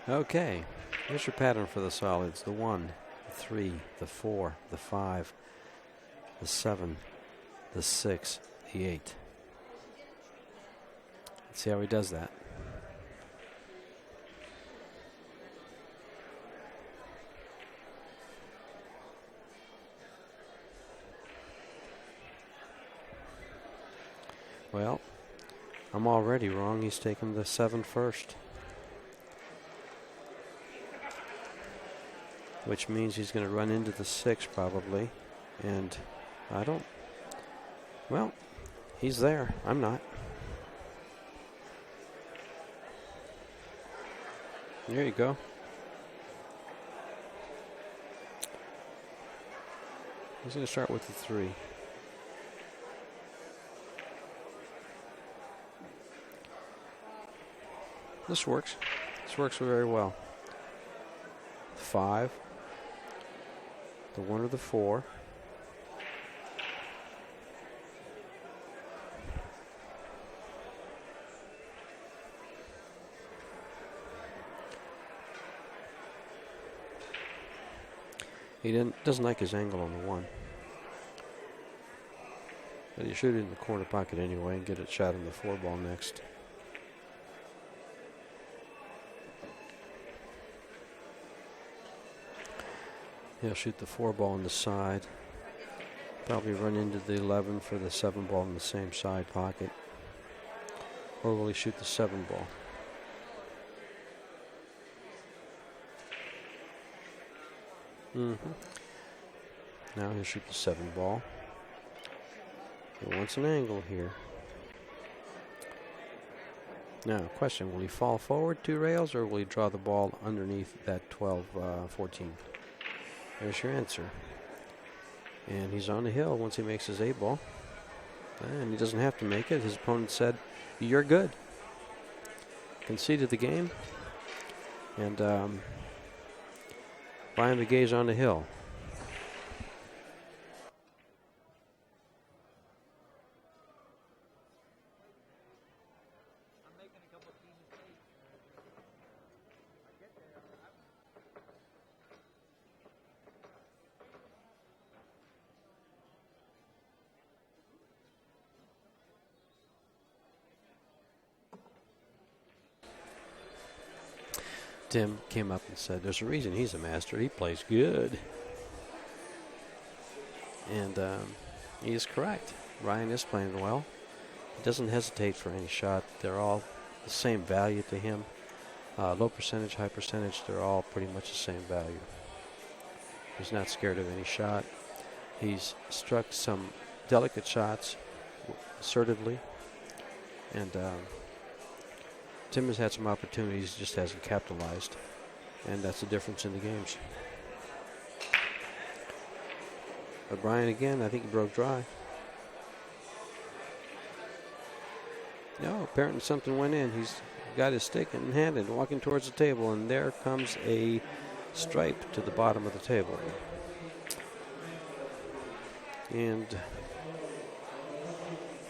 Okay, here's your pattern for the solids. The 1, the 3, the 4, the 5, the 7, the 6, the 8. Let's see how he does that. Well, I'm already wrong. He's taking the 7 first. Which means he's going to run into the 6 probably. And well, he's there. I'm not. There you go. He's going to start with the 3. This works. This works very well. 5. The 1 or the 4. He doesn't like his angle on the 1. But you shoot it in the corner pocket anyway and get it shot in the 4 ball next. He'll shoot the 4 ball on the side. Probably run into the 11 for the 7 ball in the same side pocket. Or will he shoot the 7 ball? Now he'll shoot the 7 ball. He wants an angle here. Now, question, will he fall forward 2 rails or will he draw the ball underneath that 12-14? There's your answer. And he's on the hill once he makes his 8 ball. And he doesn't have to make it. His opponent said, "You're good." Conceded the game. And Brian Begay's on the hill. Tim came up and said, there's a reason he's a master. He plays good. And he is correct. Ryan is playing well. He doesn't hesitate for any shot. They're all the same value to him. Low percentage, high percentage, they're all pretty much the same value. He's not scared of any shot. He's struck some delicate shots assertively. And Tim has had some opportunities, just hasn't capitalized. And that's the difference in the games. But Brian, again, I think he broke dry. No, apparently something went in. He's got his stick in hand and walking towards the table, and there comes a stripe to the bottom of the table. And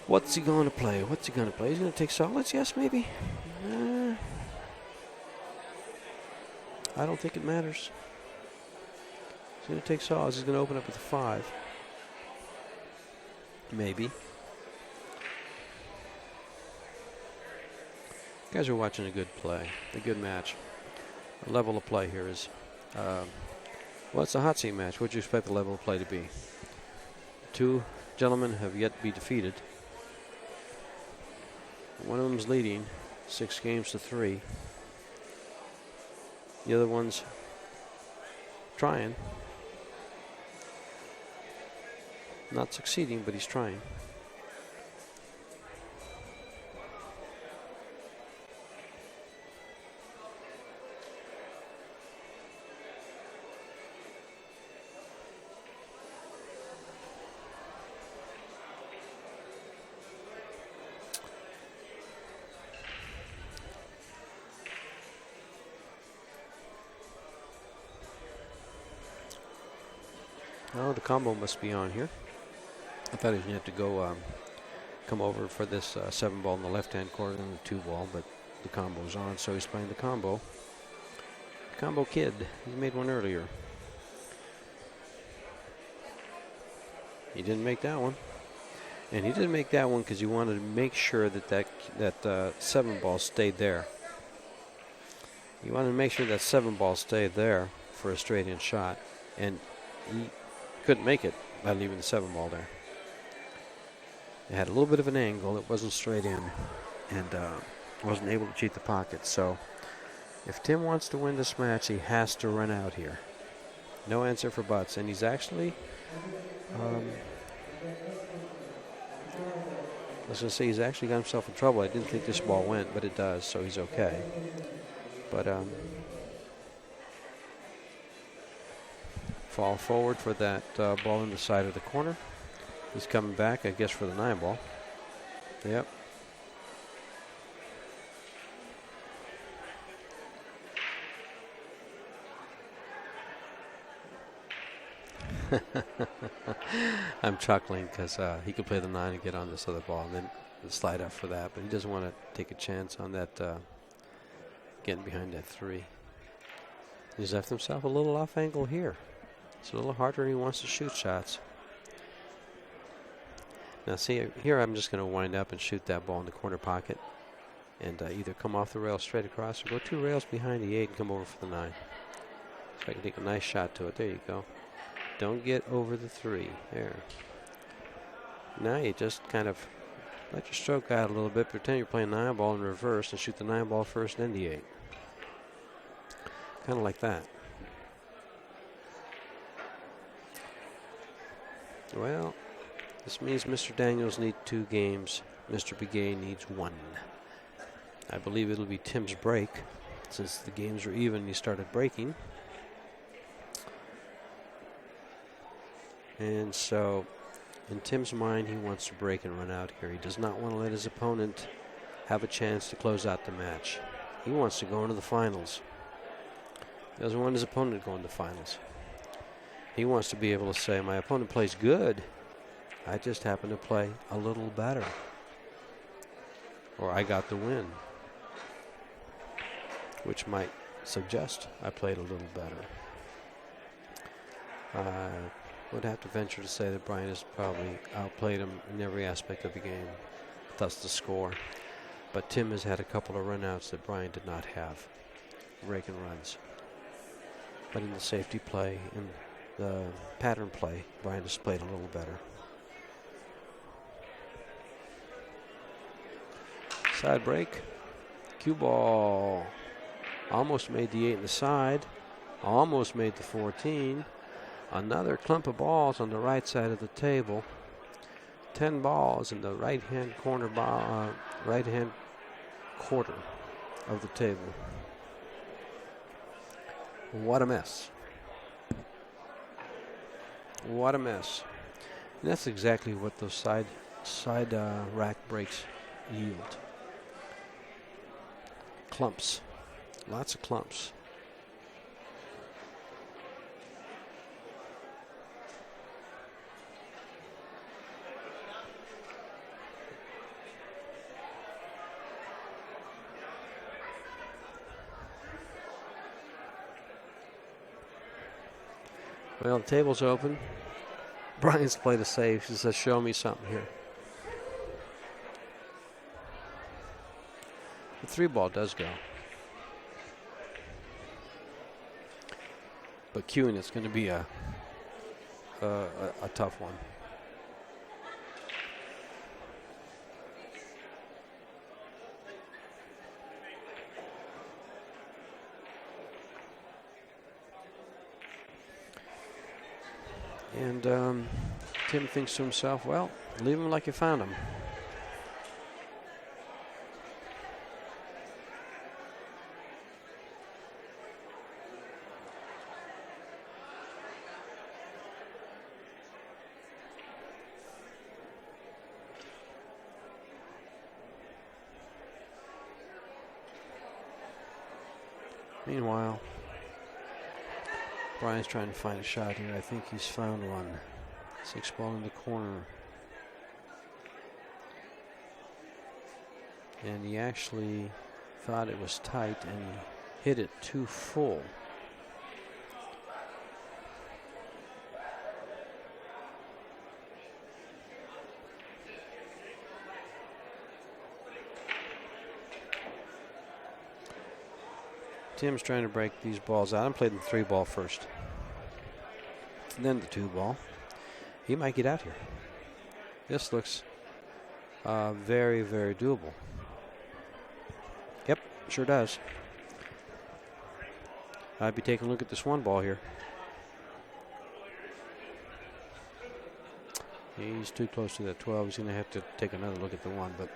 what's he going to play? What's he going to play? He's going to take solids? Yes, maybe. I don't think it matters. He's going to take solids. He's going to open up with a 5. Maybe. You guys are watching a good play, a good match. The level of play here is, well, it's a hot seat match. What do you expect the level of play to be? Two gentlemen have yet to be defeated. One of them's leading 6 games to 3. The other one's trying. Not succeeding, but he's trying. Oh, the combo must be on here. I thought he was going to have to go come over for this 7-ball in the left-hand corner and the 2-ball, but the combo's on, so he's playing the combo. Combo kid. He made one earlier. He didn't make that one. And he didn't make that one because he wanted to make sure that that 7-ball stayed there. He wanted to make sure that 7-ball stayed there for a straight-in shot, and he couldn't make it by leaving the 7-ball there. It had a little bit of an angle. It wasn't straight in, and wasn't able to cheat the pocket. So if Tim wants to win this match, he has to run out here. No answer for buts. And he's actually, I was going to say, he's actually got himself in trouble. I didn't think this ball went, but it does, so he's okay. But fall forward for that ball in the side of the corner. He's coming back, I guess, for the 9-ball. Yep. I'm chuckling because he could play the 9 and get on this other ball and then slide up for that, but he doesn't want to take a chance on that, getting behind that 3. He's left himself a little off angle here. It's a little harder than he wants to shoot shots. Now see, here I'm just going to wind up and shoot that ball in the corner pocket and either come off the rail straight across or go 2 rails behind the 8 and come over for the 9. So I can take a nice shot to it. There you go. Don't get over the 3. There. Now you just kind of let your stroke out a little bit. Pretend you're playing 9-ball in reverse and shoot the 9-ball first, then the 8. Kind of like that. Well, this means Mr. Daniels needs 2 games. Mr. Begay needs 1. I believe it'll be Tim's break. Since the games are even, he started breaking. And so, in Tim's mind, he wants to break and run out here. He does not want to let his opponent have a chance to close out the match. He wants to go into the finals. He doesn't want his opponent to go into the finals. He wants to be able to say, my opponent plays good. I just happen to play a little better. Or I got the win. Which might suggest I played a little better. I would have to venture to say that Brian has probably outplayed him in every aspect of the game. Thus the score. But Tim has had a couple of runouts that Brian did not have. breaking runs. But in the safety play, in the pattern play, Bryant has played a little better. Side break. Cue ball. Almost made the 8 in the side. Almost made the 14. Another clump of balls on the right side of the table. 10 balls in the right-hand corner, right-hand quarter of the table. What a mess. What a mess. And that's exactly what those side rack breaks yield. Clumps. Lots of clumps. Well, the table's open. Brian's played a safe. He says, show me something here. The 3 ball does go. But cueing it's going to be a tough one. And Tim thinks to himself, well, leave him like you found him. Meanwhile, Brian's trying to find a shot here. I think he's found one. 6 ball in the corner. And he actually thought it was tight and he hit it too full. Tim's trying to break these balls out. I'm playing the 3 ball first. And then the 2 ball. He might get out here. This looks very, very doable. Yep, sure does. I'd be taking a look at this 1 ball here. He's too close to that 12. He's going to have to take another look at the 1, but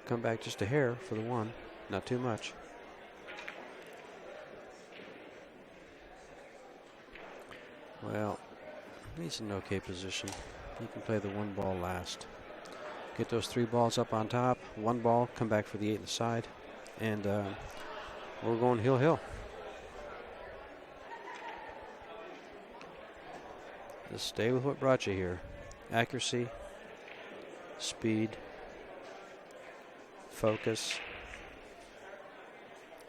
come back just a hair for the 1. Not too much. Well, he's in okay position. He can play the 1 ball last. Get those 3 balls up on top. 1 ball, come back for the 8 in the side. And we're going hill. Just stay with what brought you here. Accuracy, speed, focus,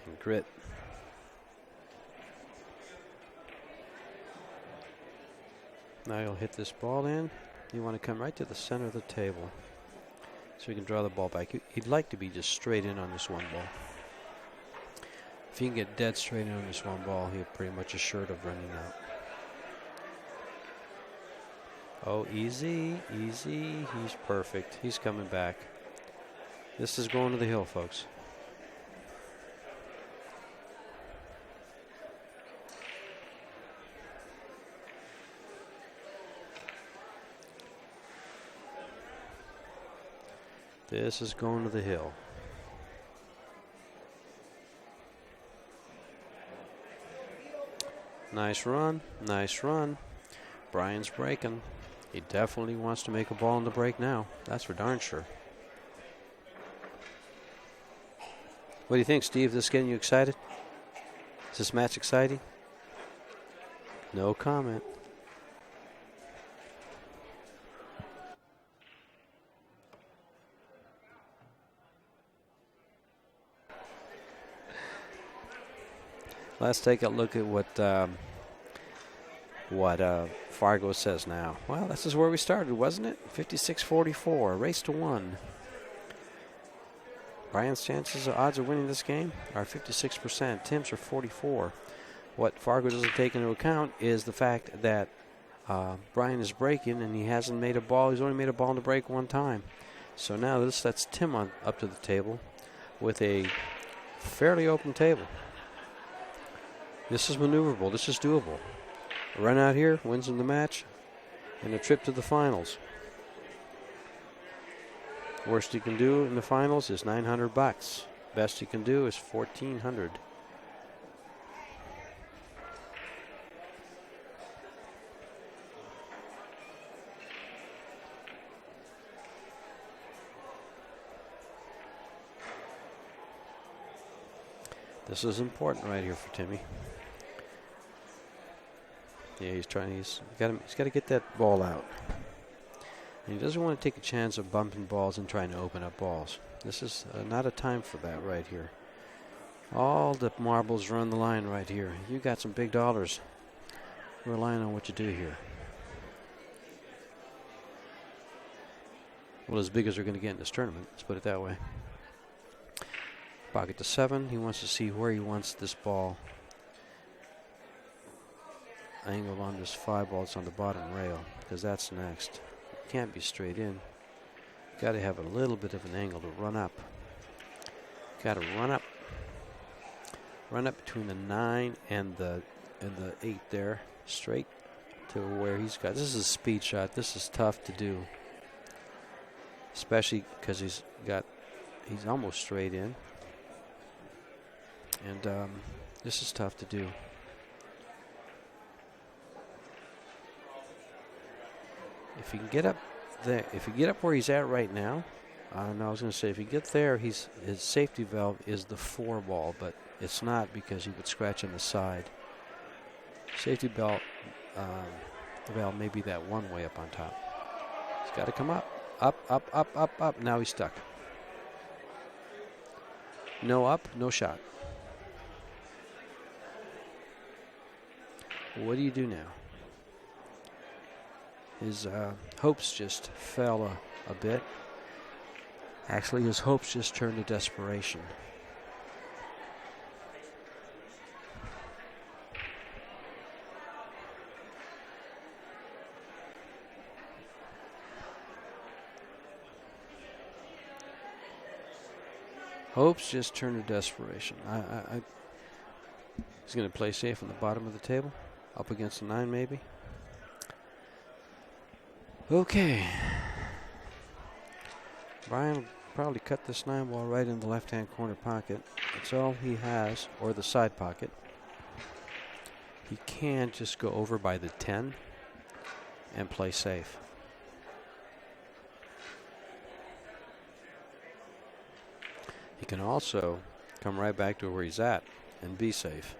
and grit. Now you'll hit this ball in. You want to come right to the center of the table so you can draw the ball back. You'd like to be just straight in on this 1 ball. If you can get dead straight in on this 1 ball, you're pretty much assured of running out. Oh, easy, easy. He's perfect. He's coming back. This is going to the hill, folks. This is going to the hill. Nice run. Nice run. Brian's breaking. He definitely wants to make a ball in the break now. That's for darn sure. What do you think, Steve? This getting you excited? Is this match exciting? No comment. Let's take a look at what Fargo says now. Well, this is where we started, wasn't it? 56-44, race to 1. Brian's chances, odds of winning this game are 56%. Tim's are 44. What Fargo doesn't take into account is the fact that Brian is breaking and he hasn't made a ball. He's only made a ball in the break one time. So now this lets Tim up to the table with a fairly open table. This is maneuverable. This is doable. A run out here wins him the match and a trip to the finals. Worst he can do in the finals is $900. Best he can do is $1,400. This is important right here for Timmy. Yeah, he's got to get that ball out. And he doesn't want to take a chance of bumping balls and trying to open up balls. This is not a time for that right here. All the marbles are on the line right here. You got some big dollars relying on what you do here. Well, as big as they're going to get in this tournament, let's put it that way. Pocket to 7. He wants to see where he wants this ball angled on this 5 ball that's on the bottom rail, because that's next. It can't be straight in. Got to have a little bit of an angle to run up. Got to run up between the 9 and the 8 there, straight to where he's got. This is a speed shot. This is tough to do, especially because he's almost straight in. And this is tough to do. If you can get up there, if you get up where he's at right now, I was going to say if you get there, his safety valve is the 4 ball, but it's not because he would scratch on the side. Safety valve may be that 1 way up on top. He's got to come up, up. Now he's stuck. No up, no shot. What do you do now? His hopes just fell a bit. Actually, his hopes just turned to desperation. Hopes just turned to desperation. He's going to play safe on the bottom of the table, up against the 9 maybe. Okay. Brian will probably cut this 9 ball right in the left-hand corner pocket. That's all he has, or the side pocket. He can just go over by the 10 and play safe. He can also come right back to where he's at and be safe.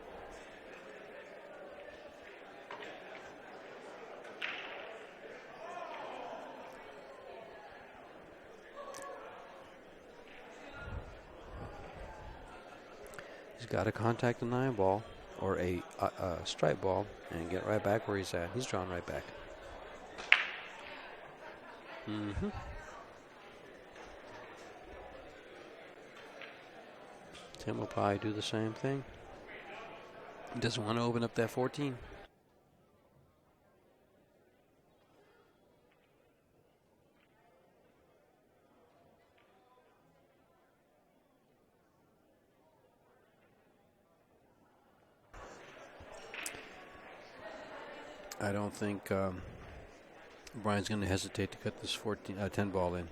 He's got to contact the 9 ball or a strike ball and get right back where he's at. He's drawn right back. Tim will probably do the same thing. He doesn't want to open up that 14. I don't think Brian's going to hesitate to cut this 10 ball in.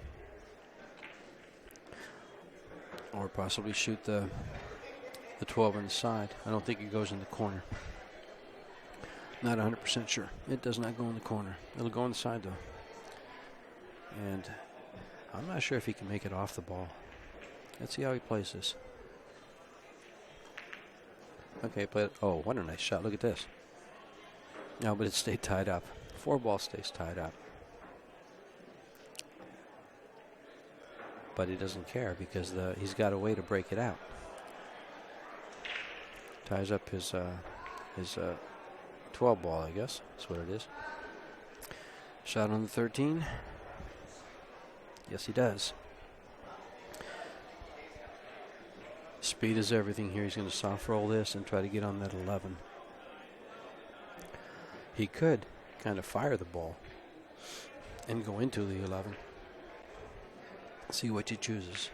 Or possibly shoot the 12 on the side. I don't think it goes in the corner. Not 100% sure. It does not go in the corner. It'll go on the side though. And I'm not sure if he can make it off the ball. Let's see how he plays this. Okay, play it. Oh, what a nice shot. Look at this. No, but it stayed tied up. 4 ball stays tied up. But he doesn't care because he's got a way to break it out. Ties up his 12 ball, I guess. That's what it is. Shot on the 13. Yes, he does. Speed is everything here. He's going to soft roll this and try to get on that 11. He could kind of fire the ball and go into the 11. See what he chooses.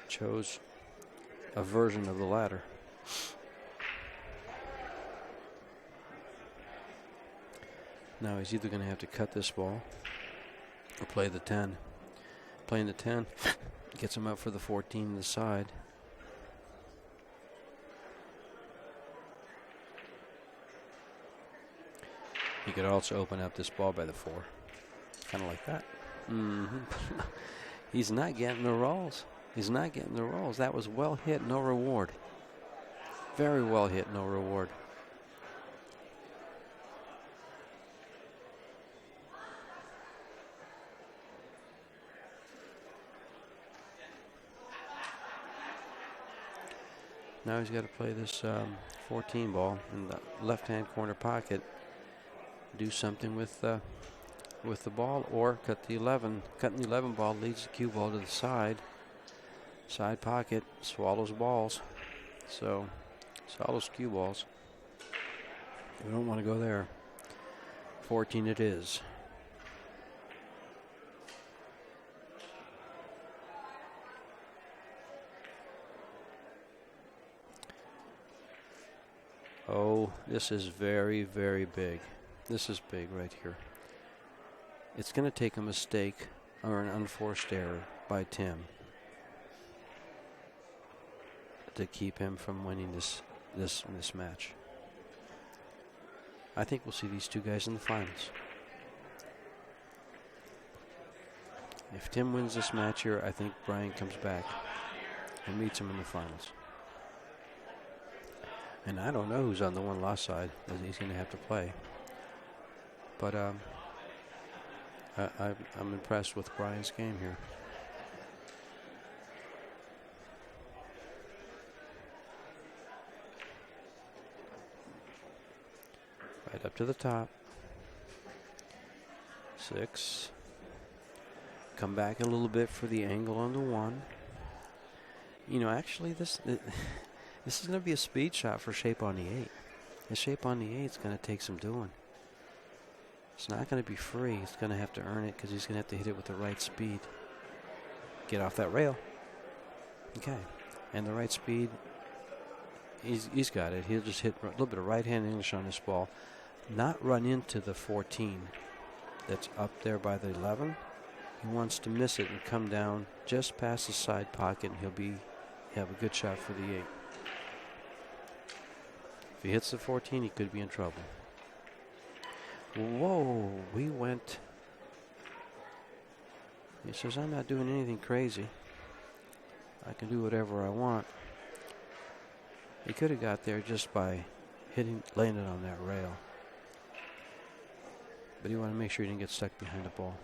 Chose a version of the latter. Now he's either going to have to cut this ball or play the 10. Playing the 10 gets him up for the 14 on the side. He could also open up this ball by the 4. Kind of like that. He's not getting the rolls. He's not getting the rolls. That was well hit, no reward. Very well hit, no reward. Now he's got to play this 14 ball in the left-hand corner pocket. Do something with the ball, or cut the 11. Cutting the 11 ball leads the cue ball to the side. Side pocket swallows balls. So swallows cue balls. We don't want to go there. 14 it is. Oh, this is very, very big. This is big right here. It's going to take a mistake or an unforced error by Tim to keep him from winning this match. I think we'll see these two guys in the finals. If Tim wins this match here, I think Brian comes back and meets him in the finals. And I don't know who's on the one-loss side that he's going to have to play. But I'm impressed with Brian's game here. Right up to the top. 6. Come back a little bit for the angle on the 1. You know, actually, this is going to be a speed shot for shape on the 8. The shape on the 8 is going to take some doing. It's not going to be free. He's going to have to earn it because he's going to have to hit it with the right speed. Get off that rail. Okay. And the right speed, he's got it. He'll just hit a little bit of right-hand English on this ball. Not run into the 14 that's up there by the 11. He wants to miss it and come down just past the side pocket, and he'll have a good shot for the 8. If he hits the 14, he could be in trouble. Whoa, we went. He says, I'm not doing anything crazy. I can do whatever I want. He could have got there just by laying it on that rail. But he wanted to make sure he didn't get stuck behind the ball.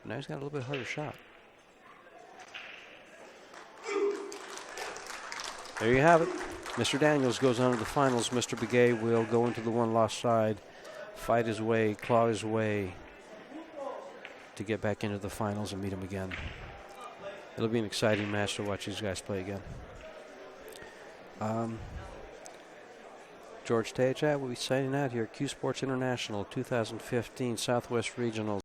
Now he's got a little bit harder shot. There you have it. Mr. Daniels goes on to the finals. Mr. Begay will go into the one-loss side, fight his way, claw his way to get back into the finals and meet him again. It'll be an exciting match to watch these guys play again. George Teyechea will be signing out here at CueSports International 2015 Southwest Regional.